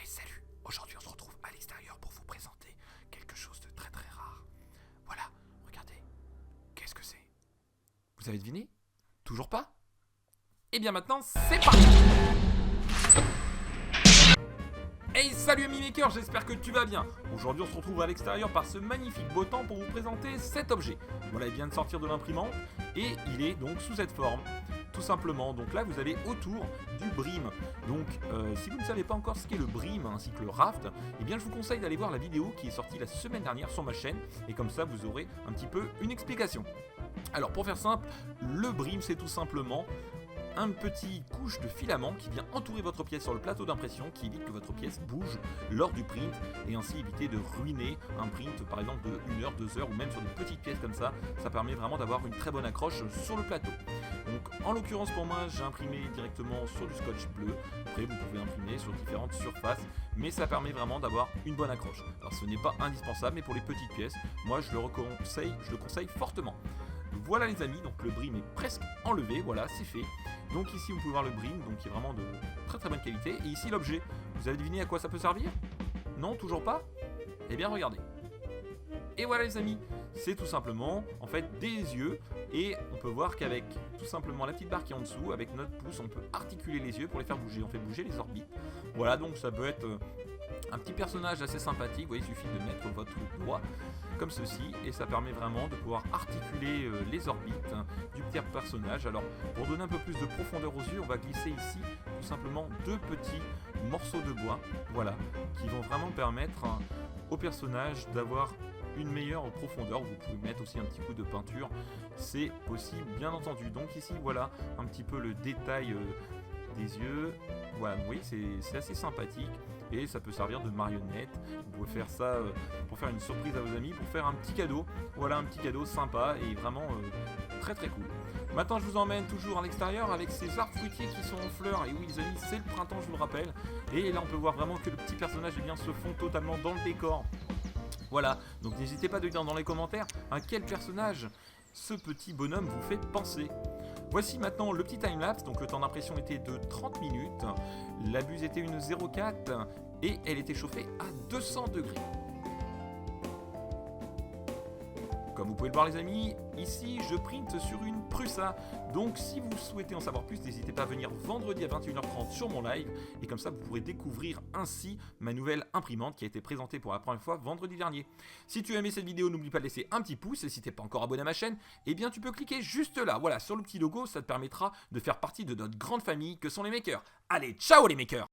Hey salut, aujourd'hui on se retrouve à l'extérieur pour vous présenter quelque chose de très très rare. Voilà, regardez, qu'est-ce que c'est? Vous avez deviné? Toujours pas? Et bien maintenant, c'est parti! Hey salut ami maker, j'espère que tu vas bien. Aujourd'hui on se retrouve à l'extérieur par ce magnifique beau temps pour vous présenter cet objet. Voilà, il vient de sortir de l'imprimante et il est donc sous cette forme. Tout simplement, donc là vous avez autour du brim. Donc si vous ne savez pas encore ce qu'est le brim ainsi que le raft, eh bien je vous conseille d'aller voir la vidéo qui est sortie la semaine dernière sur ma chaîne et comme ça vous aurez un petit peu une explication. Alors pour faire simple, le brim c'est tout simplement un petit couche de filament qui vient entourer votre pièce sur le plateau d'impression qui évite que votre pièce bouge lors du print et ainsi éviter de ruiner un print par exemple de 1 heure, 2 heures ou même sur des petites pièces comme ça. Ça permet vraiment d'avoir une très bonne accroche sur le plateau. Donc en l'occurrence pour moi j'ai imprimé directement sur du scotch bleu. Après vous pouvez imprimer sur différentes surfaces mais ça permet vraiment d'avoir une bonne accroche. Alors ce n'est pas indispensable mais pour les petites pièces moi je le conseille fortement. Voilà les amis, donc le brim est presque enlevé, voilà c'est fait. Donc ici vous pouvez voir le brim, donc qui est vraiment de très très bonne qualité. Et ici l'objet, vous avez deviné à quoi ça peut servir? Non, toujours pas? Eh bien regardez. Et voilà les amis, c'est tout simplement en fait des yeux et on peut voir qu'avec tout simplement la petite barre qui est en dessous, avec notre pouce on peut articuler les yeux pour les faire bouger, on fait bouger les orbites. Voilà donc ça peut être un petit personnage assez sympathique, vous voyez, il suffit de mettre votre doigt comme ceci et ça permet vraiment de pouvoir articuler les orbites du petit personnage. Alors pour donner un peu plus de profondeur aux yeux, on va glisser ici tout simplement deux petits morceaux de bois, voilà, qui vont vraiment permettre au personnage d'avoir une meilleure profondeur. Vous pouvez mettre aussi un petit coup de peinture, c'est possible bien entendu. Donc ici voilà un petit peu le détail des yeux. Voilà, vous voyez, c'est assez sympathique et ça peut servir de marionnette. Vous pouvez faire ça pour faire une surprise à vos amis, pour faire un petit cadeau. Voilà, un petit cadeau sympa et vraiment très très cool. Maintenant, je vous emmène toujours à l'extérieur avec ces arbres fruitiers qui sont en fleurs. Et oui, les amis, c'est le printemps, je vous le rappelle. Et là, on peut voir vraiment que le petit personnage eh bien, se fond totalement dans le décor. Voilà, donc n'hésitez pas à dire dans les commentaires à quel personnage ce petit bonhomme vous fait penser. Voici maintenant le petit timelapse, donc le temps d'impression était de 30 minutes, la buse était une 0,4 et elle était chauffée à 200 degrés. Comme vous pouvez le voir les amis, ici je printe sur une Prusa. Donc si vous souhaitez en savoir plus, n'hésitez pas à venir vendredi à 21h30 sur mon live. Et comme ça vous pourrez découvrir ainsi ma nouvelle imprimante qui a été présentée pour la première fois vendredi dernier. Si tu as aimé cette vidéo, n'oublie pas de laisser un petit pouce. Et si tu n'es pas encore abonné à ma chaîne, eh bien tu peux cliquer juste là, voilà, sur le petit logo. Ça te permettra de faire partie de notre grande famille que sont les makers. Allez, ciao les makers!